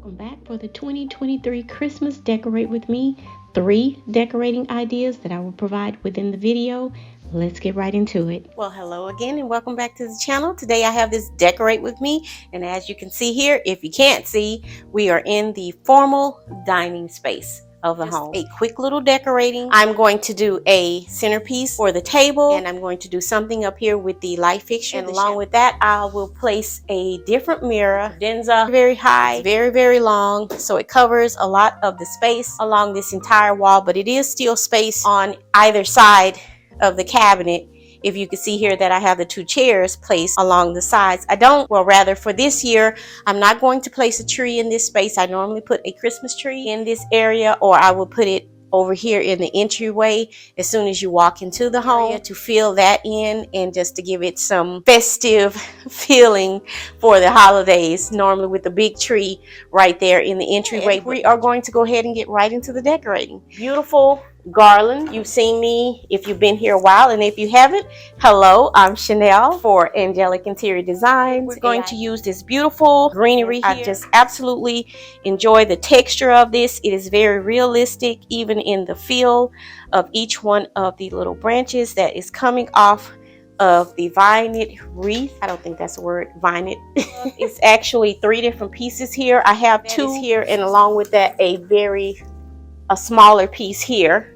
Welcome back for the 2023 Christmas Decorate With Me. 3 decorating ideas that I will provide within the video. Let's get right into it. Well, hello again and welcome back to the channel. Today I have this Decorate With Me, and as you can see here, if you can't see, we are in the formal dining space of the home. A quick little decorating. I'm going to do a centerpiece for the table, and I'm going to do something up here with the light fixture. And along with that, I will place a different mirror. Credenza, very high, very, very long, so it covers a lot of the space along this entire wall, but it is still space on either side of the cabinet. If you can see here that I have the 2 chairs placed along the sides. For this year, I'm not going to place a tree in this space. I normally put a Christmas tree in this area, or I will put it over here in the entryway as soon as you walk into the home to fill that in and just to give it some festive feeling for the holidays, normally with the big tree right there in the entryway. And we are going to go ahead and get right into the decorating. Beautiful garland. You've seen me if you've been here a while, and if you haven't, hello, I'm Chanel for Angelic Interior Designs. We're going to use this beautiful greenery here. I just absolutely enjoy the texture of this. It is very realistic, even in the feel of each one of the little branches that is coming off of the vignette wreath. I don't think that's a word, vignette. It's actually 3 different pieces here. I have 2 here, and along with that, a smaller piece here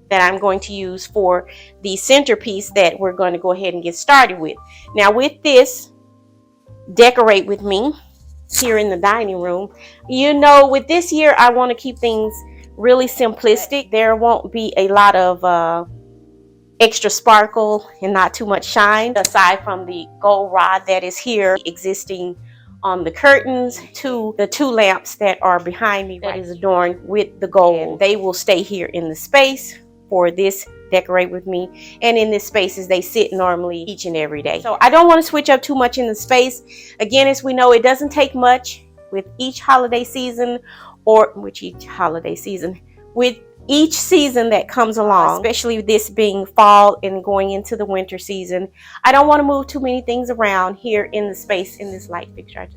that I'm going to use for the centerpiece that we're going to go ahead and get started with. Now with this Decorate With Me here in the dining room, with this year I want to keep things really simplistic. There won't be a lot of extra sparkle and not too much shine, aside from the gold rod that is here existing on the curtains, to the 2 lamps that are behind me that is adorned with the gold. And they will stay here in the space for this Decorate With Me, and in this space as they sit normally each and every day. So I don't want to switch up too much in the space. Again, as we know, it doesn't take much with each holiday season, with each season that comes along, especially this being fall and going into the winter season. I don't want to move too many things around here in the space in this light fixture.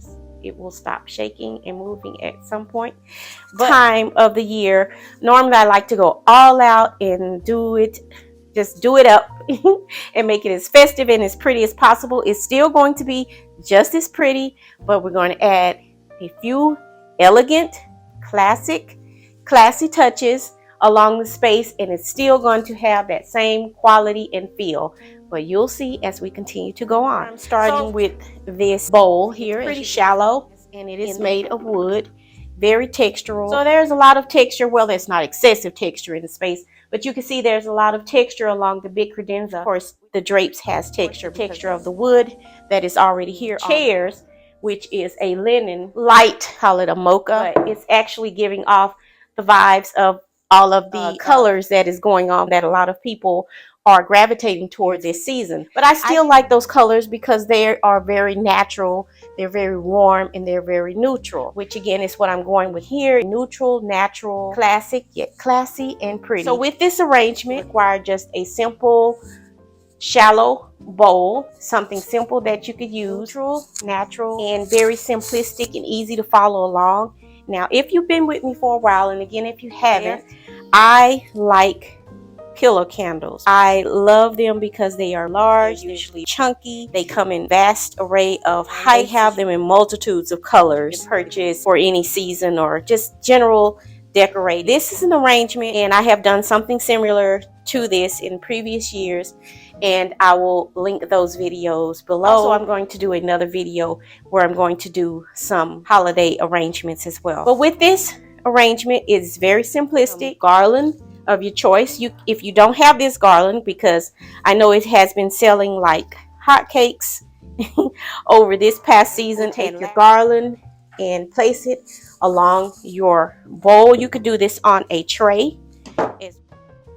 It will stop shaking and moving at some point. But time of the year, normally I like to go all out and just do it up and make it as festive and as pretty as possible. It's still going to be just as pretty, but we're going to add a few elegant, classy touches along the space, and it's still going to have that same quality and feel. But you'll see as we continue to go on. I'm starting with this bowl here. It's pretty shallow, and it is made of wood, very textural. So there's a lot of texture. Well, there's not excessive texture in the space, but you can see there's a lot of texture along the big credenza. Of course, the drapes has texture of the wood that is already here. Chairs, which is a linen light, call it a mocha, but it's actually giving off the vibes of all of the colors that is going on, that a lot of people are gravitating towards this season. But I still like those colors because they are very natural, they're very warm, and they're very neutral, which again is what I'm going with here. Neutral, natural, classic, yet classy and pretty. So with this arrangement, require just a simple, shallow bowl, something simple that you could use, neutral, natural, and very simplistic and easy to follow along. Now, if you've been with me for a while, and again, if you haven't, I like pillow candles. I love them because they are large, usually chunky. They come in vast array of height. I have them in multitudes of colors. Purchase for any season or just general decorate. This is an arrangement, and I have done something similar to this in previous years, and I will link those videos below. Also, I'm going to do another video where I'm going to do some holiday arrangements as well. But with this arrangement, it's very simplistic. Garland of your choice. If you don't have this garland, because I know it has been selling like hotcakes over this past season, take your garland and place it along your bowl. You could do this on a tray. It's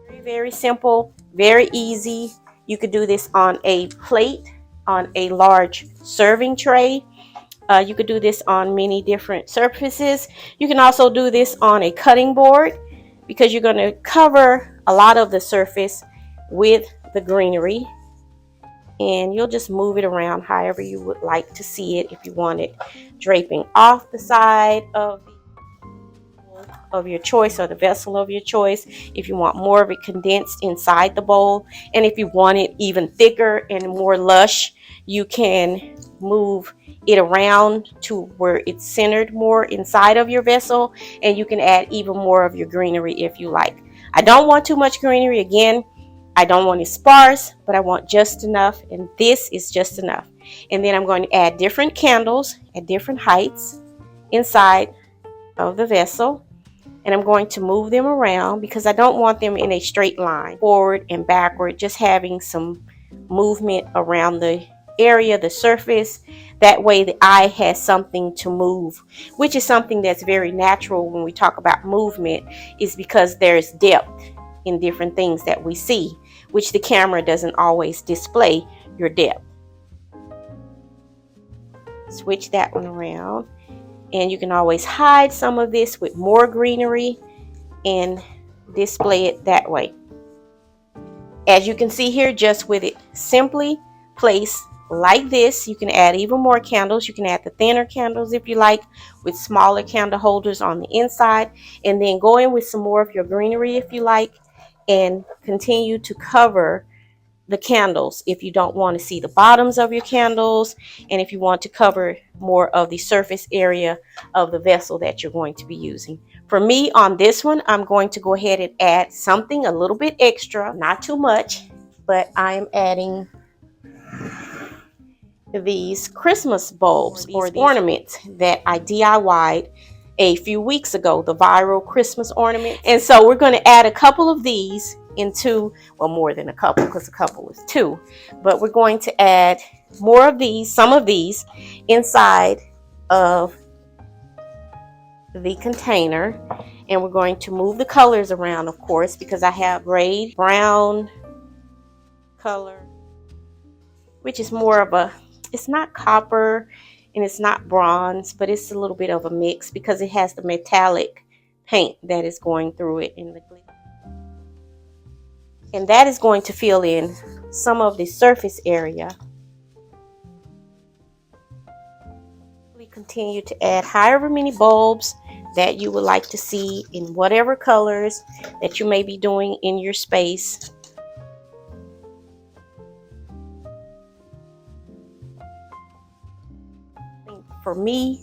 very, very simple, very easy. You could do this on a plate, on a large serving tray. You could do this on many different surfaces. You can also do this on a cutting board, because you're going to cover a lot of the surface with the greenery, and you'll just move it around however you would like to see it. If you want it draping off the side of of your choice or the vessel of your choice. If you want more of it condensed inside the bowl, and if you want it even thicker and more lush, you can move it around to where it's centered more inside of your vessel, and you can add even more of your greenery if you like. I don't want too much greenery. Again, I don't want it sparse, but I want just enough, and this is just enough. And then I'm going to add different candles at different heights inside of the vessel, and I'm going to move them around because I don't want them in a straight line forward and backward, just having some movement around the area, the surface. That way the eye has something to move, which is something that's very natural when we talk about movement, is because there's depth in different things that we see, which the camera doesn't always display your depth. Switch that one around, and you can always hide some of this with more greenery and display it that way. As you can see here, just with it simply placed like this, you can add even more candles. You can add the thinner candles if you like, with smaller candle holders on the inside, and then go in with some more of your greenery if you like, and continue to cover the candles if you don't want to see the bottoms of your candles, and if you want to cover more of the surface area of the vessel that you're going to be using. For me, on this one, I'm going to go ahead and add something a little bit extra, not too much, but I'm adding these Christmas bulbs or these ornaments that I DIY'd a few weeks ago, the viral Christmas ornament. And so we're going to add a couple of these into, well, more than a couple, because a couple is two, but we're going to add more of these, some of these, inside of the container. And we're going to move the colors around, of course, because I have gray, brown color, which is more of a, it's not copper and it's not bronze, but it's a little bit of a mix because it has the metallic paint that is going through it in the glitter. And that is going to fill in some of the surface area. We continue to add however many bulbs that you would like to see in whatever colors that you may be doing in your space. For me,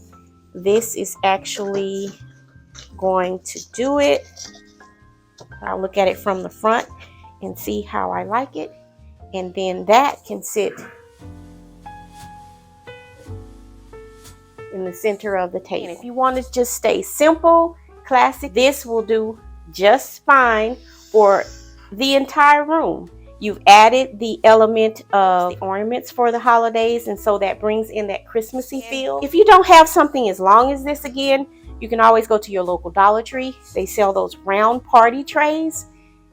this is actually going to do it. I'll look at it from the front and see how I like it, and then that can sit in the center of the table. And if you want to just stay simple, classic, this will do just fine for the entire room. You've added the element of the ornaments for the holidays, and so that brings in that Christmassy feel. If you don't have something as long as this, again, you can always go to your local Dollar Tree. They sell those round party trays.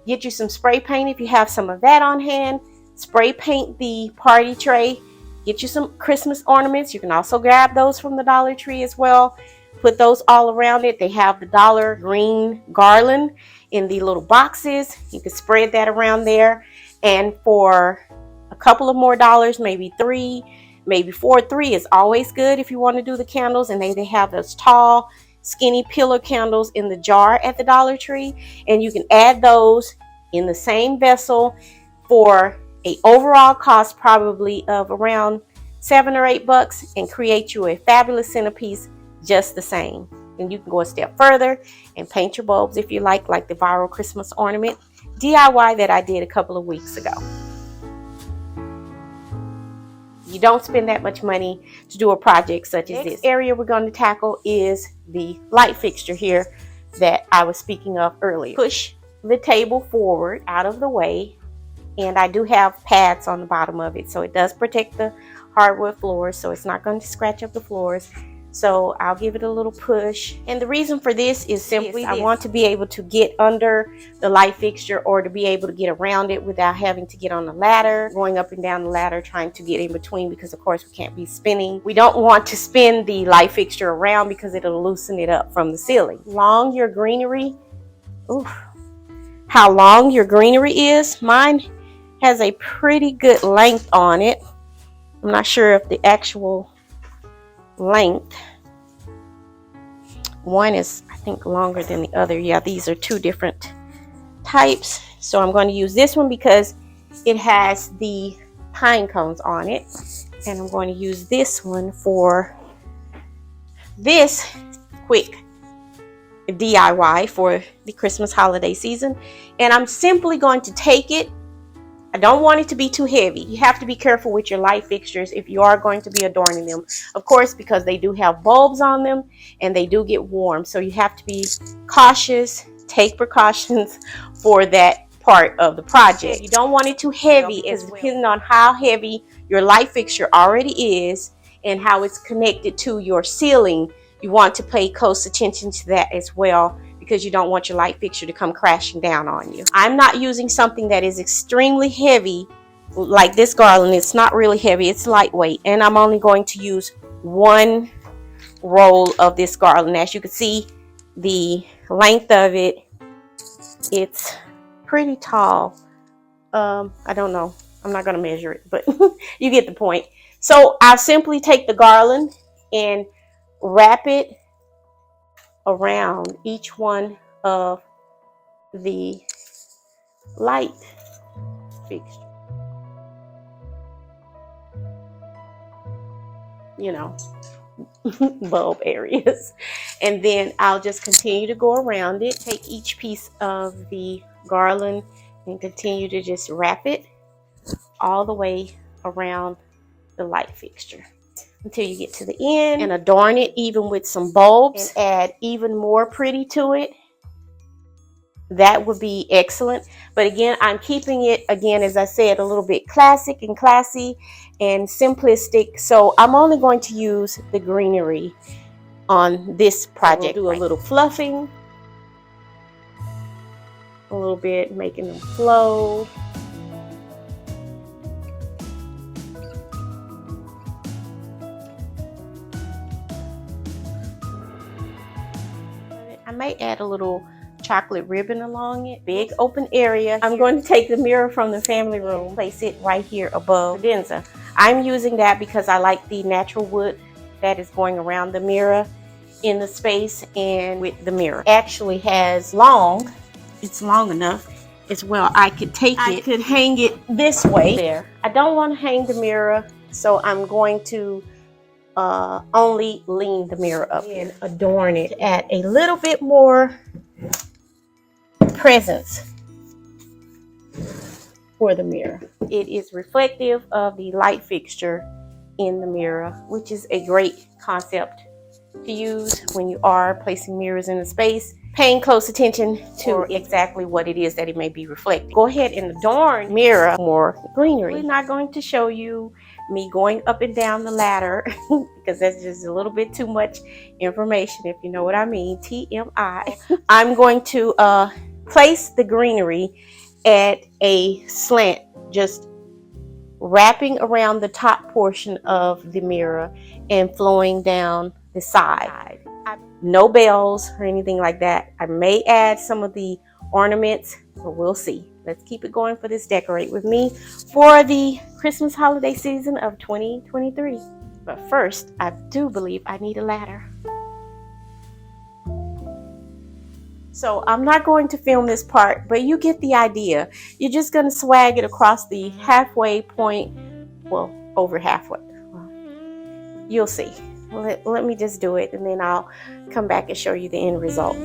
Get you some spray paint if you have some of that on hand. Spray paint the party tray. Get you some Christmas ornaments. You can also grab those from the Dollar Tree as well. Put those all around it. They have the dollar green garland in the little boxes. You can spread that around there. And for a couple of more dollars, maybe $3, maybe $4, $3 is always good if you want to do the candles. And they have those tall, skinny pillar candles in the jar at the Dollar Tree. And you can add those in the same vessel for an overall cost probably of around $7 or $8 and create you a fabulous centerpiece just the same. And you can go a step further and paint your bulbs if you like the viral Christmas ornament DIY that I did a couple of weeks ago. You don't spend that much money to do a project such as this. Next area we're going to tackle is the light fixture here that I was speaking of earlier. Push the table forward out of the way, and I do have pads on the bottom of it, so it does protect the hardwood floors, so it's not going to scratch up the floors. So I'll give it a little push. And the reason for this is simply I want to be able to get under the light fixture, or to be able to get around it without having to get on the ladder, going up and down the ladder, trying to get in between, because of course we can't be spinning. We don't want to spin the light fixture around because it'll loosen it up from the ceiling. Long your greenery, how long your greenery is. Mine has a pretty good length on it. I'm not sure if the actual length, One is, I think, longer than the other. Yeah, these are two different types. So I'm going to use this one because it has the pine cones on it. And I'm going to use this one for this quick DIY for the Christmas holiday season. And I'm simply going to take it. I don't want it to be too heavy. You have to be careful with your light fixtures if you are going to be adorning them. Of course, because they do have bulbs on them and they do get warm. So you have to be cautious, take precautions for that part of the project. You don't want it too heavy. It's depending on how heavy your light fixture already is and how it's connected to your ceiling. You want to pay close attention to that as well, because you don't want your light fixture to come crashing down on you. I'm not using something that is extremely heavy like this garland. It's not really heavy, it's lightweight, and I'm only going to use one roll of this garland. As you can see, the length of it, it's pretty tall. I don't know, I'm not going to measure it, but you get the point. So I simply take the garland and wrap it around each one of the light fixture, you know, bulb areas, and then I'll just continue to go around it, take each piece of the garland and continue to just wrap it all the way around the light fixture until you get to the end, and adorn it even with some bulbs and add even more pretty to it. That would be excellent. But again, I'm keeping it, again, as I said, a little bit classic and classy and simplistic. So I'm only going to use the greenery on this project. We'll do a little fluffing, a little bit, making them flow. I may add a little chocolate ribbon along it. Big open area. I'm going to take the mirror from the family room, place it right here above the credenza. I'm using that because I like the natural wood that is going around the mirror in the space, and with the mirror actually has long, it's long enough as well. I could take it, I could hang it this way there. I don't want to hang the mirror, so I'm going to only lean the mirror up and adorn it, add a little bit more presence for the mirror. It is reflective of the light fixture in the mirror, which is a great concept to use when you are placing mirrors in a space, paying close attention to exactly what it is that it may be reflecting. Go ahead and adorn mirror more greenery. We're not going to show you me going up and down the ladder because that's just a little bit too much information, if you know what I mean. TMI. I'm going to place the greenery at a slant, just wrapping around the top portion of the mirror and flowing down the side. No bells or anything like that. I may add some of the ornaments, but we'll see. Let's keep it going for this Decorate With Me for the Christmas holiday season of 2023. But first, I do believe I need a ladder. So I'm not going to film this part, but you get the idea. You're just going to swag it across the halfway point, well, over halfway. You'll see. Let me just do it, and then I'll come back and show you the end result.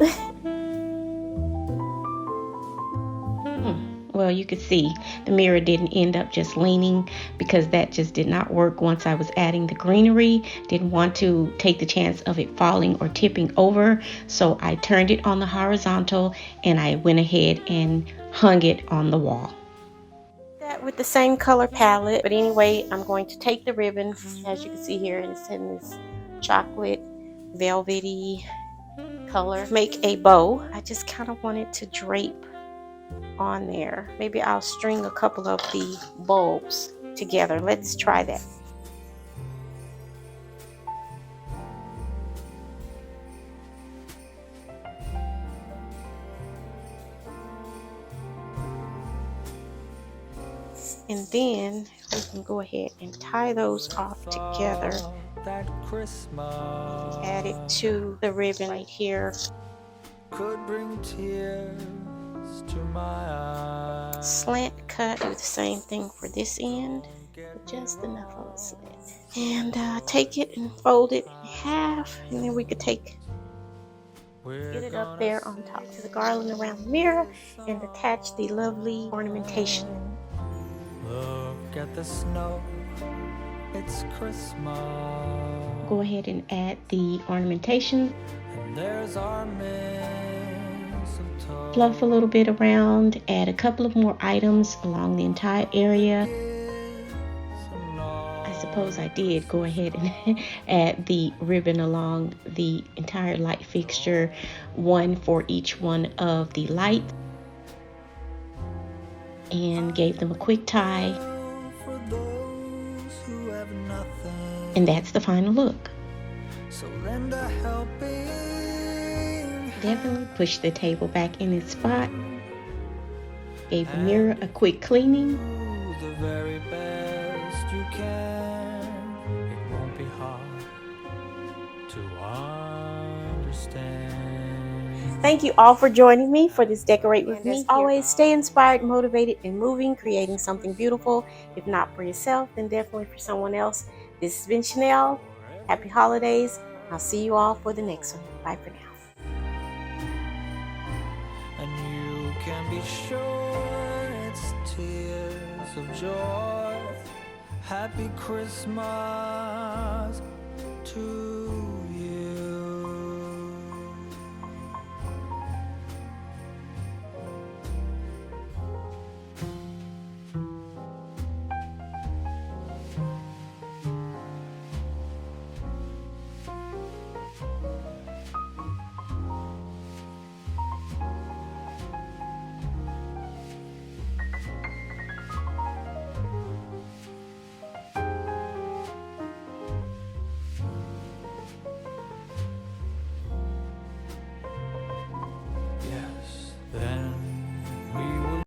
Well, you could see the mirror didn't end up just leaning, because that just did not work once I was adding the greenery. Didn't want to take the chance of it falling or tipping over, so I turned it on the horizontal and I went ahead and hung it on the wall. That with the same color palette, but anyway, I'm going to take the ribbon, as you can see here, and it's in this chocolate velvety color. Make a bow. I just kind of wanted to drape on there. Maybe I'll string a couple of the bulbs together. Let's try that. And then we can go ahead and tie those off together that Christmas Add it to the ribbon right here. Could bring tears to my eyes. Slant cut, do the same thing for this end, just enough of a slant. And take it and fold it in half, and then we could get it up there on top of the garland around the mirror and attach the lovely ornamentation. Look at the snow, it's Christmas. Go ahead and add the ornamentation. And there's our mistletoe. Fluff a little bit around, add a couple of more items along the entire area. I suppose I did go ahead and add the ribbon along the entire light fixture, one for each one of the lights, and gave them a quick tie. And that's the final look. So lend a helping. Definitely push the table back in its spot. Gave the mirror a quick cleaning. The very best you can. It won't be hard to understand. Thank you all for joining me for this Decorate With Me. As always, stay inspired, motivated, and moving, creating something beautiful. If not for yourself, then definitely for someone else. This has been Chanel. Happy holidays. I'll see you all for the next one. Bye for now. And you can be sure it's tears of joy. Happy Christmas to